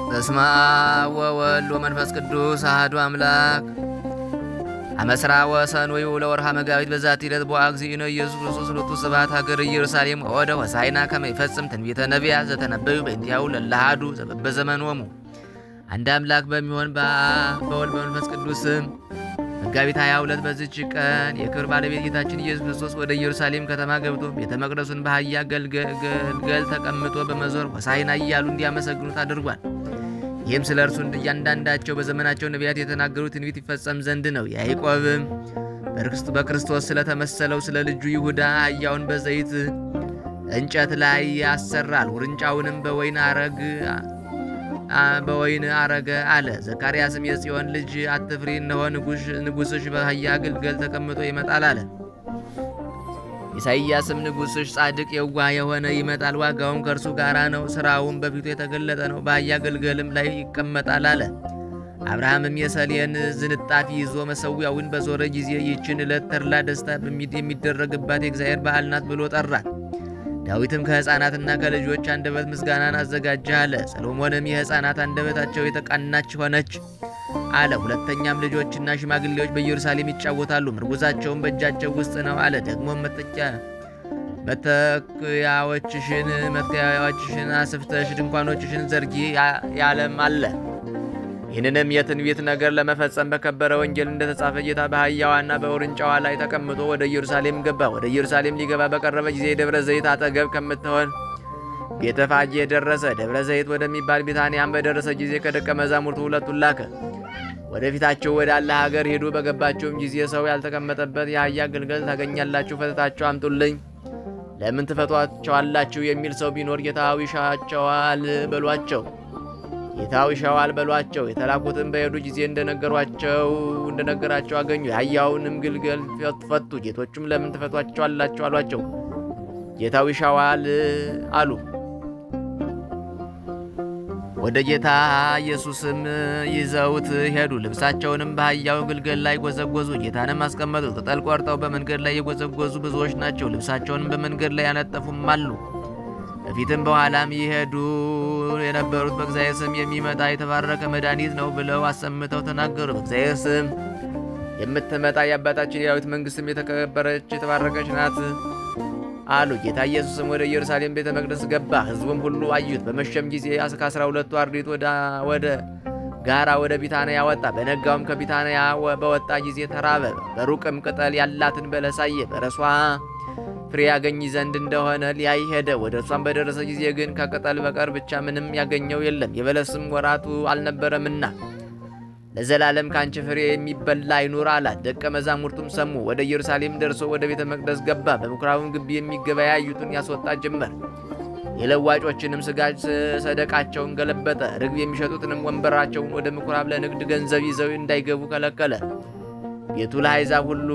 በስመ አብ ወወልድ ወመንፈስ ቅዱስ አሐዱ አምላክ። አመስራ ወሰኑይ ለወርሃ መጋቢት በዛቲ ዕለት ቦአ እግዚእነ ኢየሱስ ክርስቶስ ሎቱ ስብሐት ሀገረ ኢየሩሳሌም ወደ ሆሳዕና ከመ ይፈጽም ትንቢተ ነቢያት ዘተነበዩ በእንቲአሁ ለለአሐዱ በዘመኖሙ። አንድ አምላክ በሚሆን በአብ በወልድ በመንፈስ ቅዱስ ስም መጋቢት 22 በዚች ቀን የክብር ባለቤት ጌታችን ኢየሱስ ክርስቶስ ወደ ኢየሩሳሌም ከተማ ገብቶ ቤተ መቅደሱን በአህያ ገልገል ተቀምጦ በመዞር ሆሳዕና እያሉ እንዲያመሰግኑት አድርጓል። ይህም ስለ እርሱ እያንዳንዳቸው በዘመናቸው ነቢያት የተናገሩት ትንቢት ይፈጸም ዘንድ ነው። ያዕቆብም በክርስቶስ ስለተመሰለው ስለ ልጁ ይሁዳ አህያውን በዘይት እንጨት ላይ ያሰራል፣ ውርንጫውንም በወይን አረገ አለ። ዘካርያስም የጽዮን ልጅ አትፍሪ፣ እነሆ ንጉሥሽ በአህያ ግልገል ተቀምጦ ይመጣል አለ። ኢሳይያስም ንጉሥሽ ጻድቅ የዋህ የሆነ ይመጣል፣ ዋጋውም ከእርሱ ጋራ ነው፣ ሥራውም በፊቱ የተገለጠ ነው፣ በአህያ ግልገልም ላይ ይቀመጣል አለ። አብርሃምም የሰሌን ዝንጣፊ ይዞ መሠዊያውን በዞረ ጊዜ ይህችን ዕለት ተድላ ደስታ የሚደረግባት የእግዚአብሔር በዓል ናት ብሎ ጠራት። ዳዊትም ከሕፃናትና ከልጆች አንደበት ምስጋናን አዘጋጀ አለ። ሰሎሞንም የሕፃናት አንደበታቸው የተቃናች ሆነች አለ። ሁለተኛም ልጆችና ሽማግሌዎች በኢየሩሳሌም ይጫወታሉ፣ ምርጉዛቸውን በእጃቸው ውስጥ ነው አለ። ደግሞም መትከያዎችሽን አስፍተሽ ድንኳኖችሽን ዘርጊ ያለም አለ። ይህንንም የትንቢት ነገር ለመፈጸም በከበረ ወንጌል እንደተጻፈ ጌታ በአህያዋና በውርንጫዋ ላይ ተቀምጦ ወደ ኢየሩሳሌም ገባ። ወደ ኢየሩሳሌም ሊገባ በቀረበ ጊዜ ደብረ ዘይት አጠገብ ከምትሆን ቤተፋጌ ደረሰ። ደብረ ዘይት ወደሚባል ቢታንያም በደረሰ ጊዜ ከደቀ መዛሙርቱ ሁለቱን ላከ። ወደፊታቸው ወዳለ ሀገር ሄዱ። በገባቸውም ጊዜ ሰው ያልተቀመጠበት የአህያ ግልገል ታገኛላችሁ፣ ፈትታችሁ አምጡልኝ። ለምን ትፈቷቸዋላችሁ የሚል ሰው ቢኖር ጌታው ይሻቸዋል በሏቸው። የተላኩትም በሄዱ ጊዜ እንደነገራቸው አገኙ። የአህያውንም ግልገል ፈቱ። ጌቶቹም ለምን ትፈቷቸዋላችሁ አሏቸው። ጌታው ይሻዋል አሉ። ወደ ጌታ ኢየሱስም ይዘውት ሄዱ። ልብሳቸውንም በአህያው ግልገል ላይ ጎዘጎዙ። ጌታንም አስቀመጡት። ቅጠል ቆርጠው በመንገድ ላይ የጎዘጎዙ ብዙዎች ናቸው። ልብሳቸውንም በመንገድ ላይ ያነጠፉም አሉ። በፊትም በኋላም ይሄዱ የነበሩት በእግዚአብሔር ስም የሚመጣ የተባረከ መድኃኒት ነው ብለው አሰምተው ተናገሩ። በእግዚአብሔር ስም የምትመጣ የአባታችን የዳዊት መንግሥትም የተከበረች የተባረከች ናት አሉ። ጌታ ኢየሱስም ወደ ኢየሩሳሌም ቤተ መቅደስ ገባ። ሕዝቡም ሁሉ አዩት። በመሸም ጊዜ ከ12ቱ አርድእት ወደ ጋራ ወደ ቢታንያ ወጣ። በነጋውም ከቢታንያ በወጣ ጊዜ ተራበ። በሩቅም ቅጠል ያላትን በለስ አየ። በረሷ ፍሬ ያገኝ ዘንድ እንደሆነ ሊያይ ሄደ። ወደ እርሷም በደረሰ ጊዜ ግን ከቅጠል በቀር ብቻ ምንም ያገኘው የለም፣ የበለስም ወራቱ አልነበረምና። ለዘላለም ካንቺ ፍሬ የሚበላ አይኑር አላት። ደቀ መዛሙርቱም ሰሙ። ወደ ኢየሩሳሌም ደርሶ ወደ ቤተ መቅደስ ገባ። በምኩራቡም ግቢ የሚገበያዩትን ያስወጣ ጀመር። የለዋጮችንም ሥጋ ሰደቃቸውን ገለበጠ። ርግብ የሚሸጡትንም ወንበራቸውን ወደ ምኩራብ ለንግድ ገንዘብ ይዘው እንዳይገቡ ከለከለ። ቤቱ ለአሕዛብ ሁሉ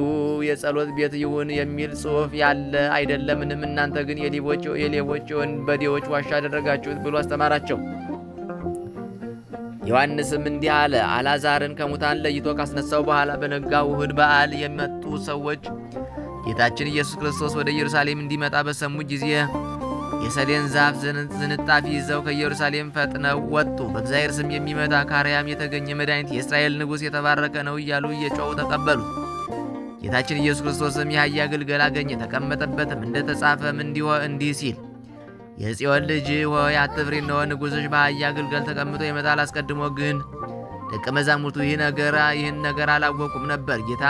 የጸሎት ቤት ይሁን የሚል ጽሑፍ ያለ አይደለምንም? እናንተ ግን የሌቦች የወንበዴዎች ዋሻ አደረጋችሁት ብሎ አስተማራቸው። ዮሐንስም እንዲህ አለ። አልዓዛርን ከሙታን ለይቶ ካስነሳው በኋላ በነጋው እሁድ በዓል የመጡ ሰዎች ጌታችን ኢየሱስ ክርስቶስ ወደ ኢየሩሳሌም እንዲመጣ በሰሙ ጊዜ የሰሌን ዛፍ ዝንጣፊ ይዘው ከኢየሩሳሌም ፈጥነው ወጡ። በእግዚአብሔር ስም የሚመጣ ከአርያም የተገኘ መድኃኒት የእስራኤል ንጉሥ የተባረከ ነው እያሉ እየጮኹ ተቀበሉት። ጌታችን ኢየሱስ ክርስቶስም የአህያ ግልገል አገኘ፣ ተቀመጠበትም። እንደተጻፈም እንዲህ ሲል የጽዮን ልጅ ሆይ አትፍሪ፣ እነሆ ንጉሥሽ በአህያ ግልገል ተቀምጦ ይመጣል። አስቀድሞ ግን ደቀ መዛሙርቱ ይህን ነገር አላወቁም ነበር። ጌታ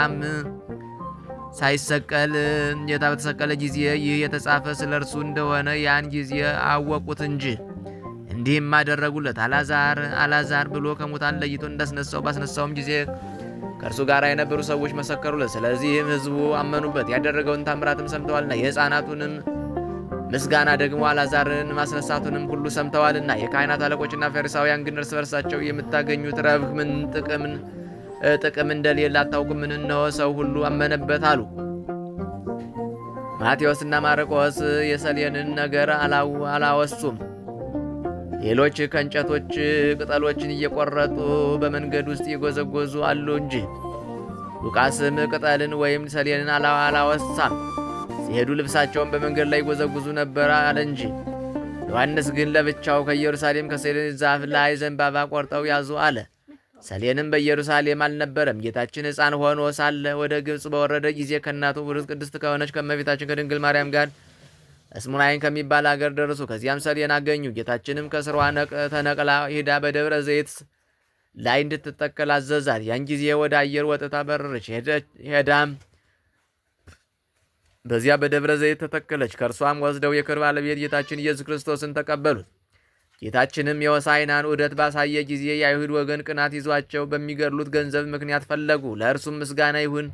በተሰቀለ ጊዜ ይህ የተጻፈ ስለ እርሱ እንደሆነ ያን ጊዜ አወቁት እንጂ። እንዲህም አደረጉለት። አልዓዛር ብሎ ከሙታን ለይቶ እንዳስነሳው ባስነሳውም ጊዜ ከእርሱ ጋር የነበሩ ሰዎች መሰከሩለት። ስለዚህም ሕዝቡ አመኑበት። ያደረገውን ታምራትም ሰምተዋልና የሕፃናቱንም ምስጋና ደግሞ አልዓዛርን ማስነሳቱንም ሁሉ ሰምተዋልና። የካህናት አለቆችና ፈሪሳውያን ግን እርስ በርሳቸው የምታገኙት ረብህ ምን ጥቅም እንደሌለ አታውቁምን? እነሆ ሰው ሁሉ አመነበት አሉ። ማቴዎስና ማርቆስ የሰሌንን ነገር አላወሱም። ሌሎች ከእንጨቶች ቅጠሎችን እየቆረጡ በመንገድ ውስጥ የጎዘጎዙ አሉ እንጂ። ሉቃስም ቅጠልን ወይም ሰሌንን አላወሳም። ሲሄዱ ልብሳቸውን በመንገድ ላይ ጎዘጉዙ ነበር አለ እንጂ። ዮሐንስ ግን ለብቻው ከኢየሩሳሌም ከሰሌን ዛፍ ላይ ዘንባባ ቆርጠው ያዙ አለ። ሰሌንም በኢየሩሳሌም አልነበረም። ጌታችን ሕፃን ሆኖ ሳለ ወደ ግብፅ በወረደ ጊዜ ከእናቱ ብሩክ ቅድስት ከሆነች ከእመቤታችን ከድንግል ማርያም ጋር እስሙናይን ከሚባል አገር ደረሱ። ከዚያም ሰሌን አገኙ። ጌታችንም ከስሯ ተነቅላ ሄዳ በደብረ ዘይት ላይ እንድትተከል አዘዛት። ያን ጊዜ ወደ አየር ወጥታ በረረች። ሄዳም በዚያ በደብረ ዘይት ተተከለች። ከእርሷም ወስደው የክብር ባለቤት ጌታችን ኢየሱስ ክርስቶስን ተቀበሉት። ጌታችንም የሆሳዕናን ዑደት ባሳየ ጊዜ የአይሁድ ወገን ቅናት ይዟቸው በሚገድሉት ገንዘብ ምክንያት ፈለጉ። ለእርሱም ምስጋና ይሁን፣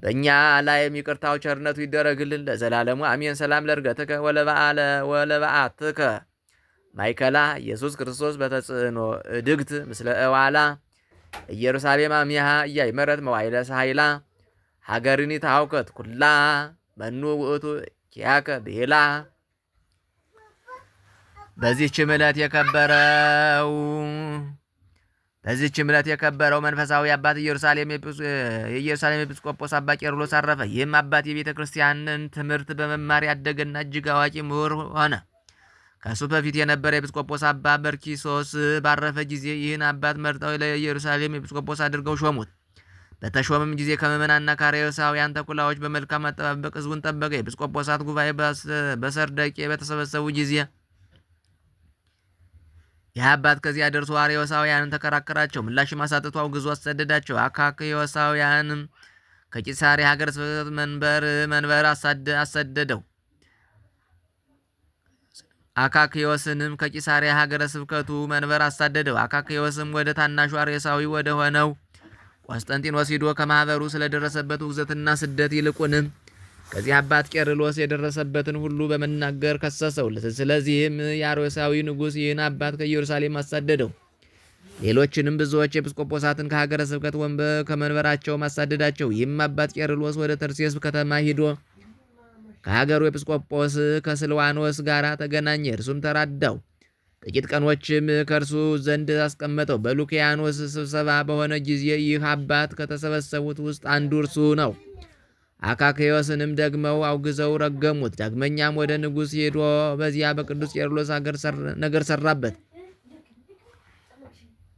በእኛ ላይም ይቅርታው ቸርነቱ ይደረግልን ለዘላለሙ አሜን። ሰላም ለእርገትከ ወለበዓትከ ማይከላ ኢየሱስ ክርስቶስ በተጽዕኖ እድግት ምስለ እዋላ ኢየሩሳሌም አሚሃ እያይመረት መዋይለ ሳይላ ሀገርኒ ታውከት ኩላ መኑ ውእቱ ኪያከ ብሄላ። በዚህችም ዕለት የከበረው መንፈሳዊ አባት የኢየሩሳሌም ኤጲስቆጶስ አባ ቄርሎስ አረፈ። ይህም አባት የቤተ ክርስቲያንን ትምህርት በመማር ያደገና እጅግ አዋቂ ምሁር ሆነ። ከእሱ በፊት የነበረ ኤጲስቆጶስ አባ በርኪሶስ ባረፈ ጊዜ ይህን አባት መርጠው ለኢየሩሳሌም ኤጲስቆጶስ አድርገው ሾሙት። በተሾመም ጊዜ ከምዕመናንና ከአርዮሳውያን ተኩላዎች በመልካም አጠባበቅ ሕዝቡን ጠበቀ። የኤጲስቆጶሳት ጉባኤ በሰርደቄ በተሰበሰቡ ጊዜ ይህ አባት ከዚያ ደርሶ አርዮሳውያንን ተከራከራቸው። ምላሽም አሳጥቶ አውግዞ አሰደዳቸው። አካክዮሳውያንም ከቂሳሪ ሀገረ ስብከት መንበር አሰደደው። አካክዮስንም ከቂሳሪያ ሀገረ ስብከቱ መንበር አሳደደው። አካክዮስም ወደ ታናሹ አርዮሳዊ ወደ ሆነው ቆስጠንጢኖስ ሂዶ ከማኅበሩ ስለደረሰበት ውግዘትና ስደት ይልቁንም ከዚህ አባት ቄርሎስ የደረሰበትን ሁሉ በመናገር ከሰሰው። ስለዚህም የአርዮሳዊ ንጉሥ ይህን አባት ከኢየሩሳሌም አሳደደው። ሌሎችንም ብዙዎች ኤጲስቆጶሳትን ከሀገረ ስብከት ወንበር ከመንበራቸው ማሳደዳቸው። ይህም አባት ቄርሎስ ወደ ተርሴስ ከተማ ሂዶ ከሀገሩ ኤጲስቆጶስ ከስልዋኖስ ጋር ተገናኘ። እርሱም ተራዳው። ጥቂት ቀኖችም ከእርሱ ዘንድ አስቀመጠው። በሉኪያኖስ ስብሰባ በሆነ ጊዜ ይህ አባት ከተሰበሰቡት ውስጥ አንዱ እርሱ ነው። አካክዮስንም ደግመው አውግዘው ረገሙት። ዳግመኛም ወደ ንጉሥ ሄዶ በዚያ በቅዱስ ቄርሎስ ነገር ሰራበት።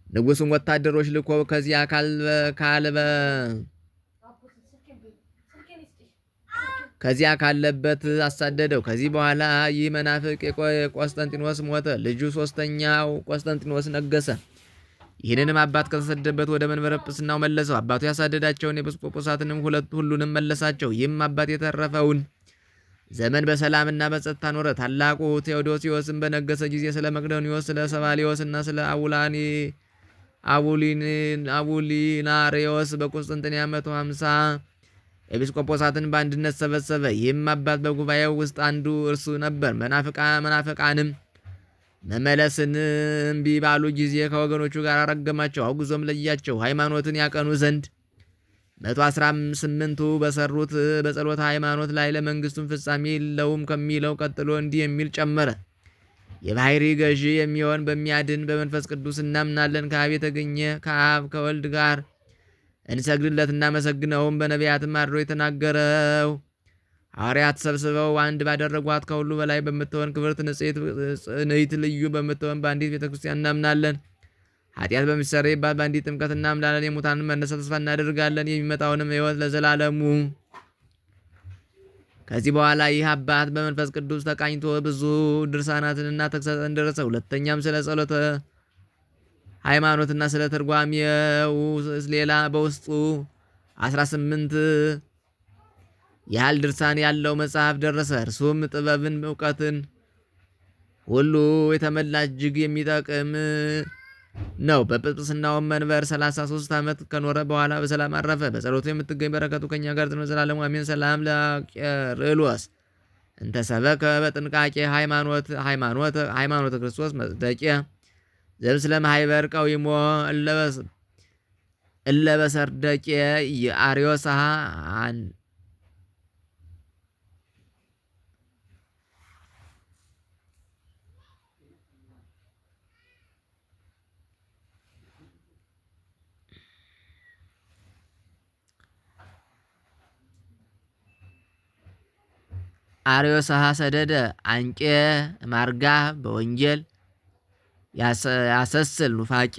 ንጉሡም ወታደሮች ልኮ ከዚያ ካለበት አሳደደው። ከዚህ በኋላ ይህ መናፍቅ ቆስጠንጢኖስ ሞተ። ልጁ ሶስተኛው ቆስጠንጢኖስ ነገሰ። ይህንንም አባት ከተሰደደበት ወደ መንበረ ጵጵስናው መለሰው። አባቱ ያሳደዳቸውን ኤጲስቆጶሳትንም ሁሉንም መለሳቸው። ይህም አባት የተረፈውን ዘመን በሰላምና በጸጥታ ኖረ። ታላቁ ቴዎዶሲዮስን በነገሰ ጊዜ ስለ መቅዶኒዎስ፣ ስለ ሰባሊዮስና ስለ አቡሊናሪዎስ በቁስጥንጥንያ 150 ኤጲስቆጶሳትን በአንድነት ሰበሰበ። ይህም አባት በጉባኤው ውስጥ አንዱ እርሱ ነበር። መናፍቃንም መመለስን እምቢ ባሉ ጊዜ ከወገኖቹ ጋር አረገማቸው፣ አውግዞም ለያቸው። ሃይማኖትን ያቀኑ ዘንድ 118ቱ በሰሩት በጸሎተ ሃይማኖት ላይ ለመንግስቱም ፍጻሜ የለውም ከሚለው ቀጥሎ እንዲህ የሚል ጨመረ። የባህሪ ገዢ የሚሆን በሚያድን በመንፈስ ቅዱስ እናምናለን። ከአብ የተገኘ ከአብ ከወልድ ጋር እንሰግድለት እናመሰግነውም። በነቢያትም አድሮ የተናገረው ሐዋርያት ተሰብስበው አንድ ባደረጓት ከሁሉ በላይ በምትሆን ክብርት ንጽሕት ልዩ በምትሆን በአንዲት ቤተክርስቲያን እናምናለን። ኃጢአት በሚሰረይባት በአንዲት ጥምቀት እናምናለን። የሙታንን መነሳት ተስፋ እናደርጋለን፣ የሚመጣውንም ሕይወት ለዘላለሙ። ከዚህ በኋላ ይህ አባት በመንፈስ ቅዱስ ተቃኝቶ ብዙ ድርሳናትንና ተግሳጽን ደረሰ። ሁለተኛም ስለ ጸሎተ ሃይማኖትና ስለ ትርጓሜው ሌላ በውስጡ 18 ያህል ድርሳን ያለው መጽሐፍ ደረሰ። እርሱም ጥበብን እውቀትን ሁሉ የተመላ እጅግ የሚጠቅም ነው። በጵጵስናውም መንበር 33 ዓመት ከኖረ በኋላ በሰላም አረፈ። በጸሎቱ የምትገኝ በረከቱ ከኛ ጋር ትኖር ዘላለሙ አሜን። ሰላም ለቄርሎስ እንተሰበከ በጥንቃቄ ሃይማኖተ ክርስቶስ መጽደቂያ ዘምስለ ማህበር ቀዊሞ እለበሰርደቄ የአርዮስሃ አርዮስሃ ሰደደ አንቄ ማርጋ በወንጌል ያሰስል ኑፋቄ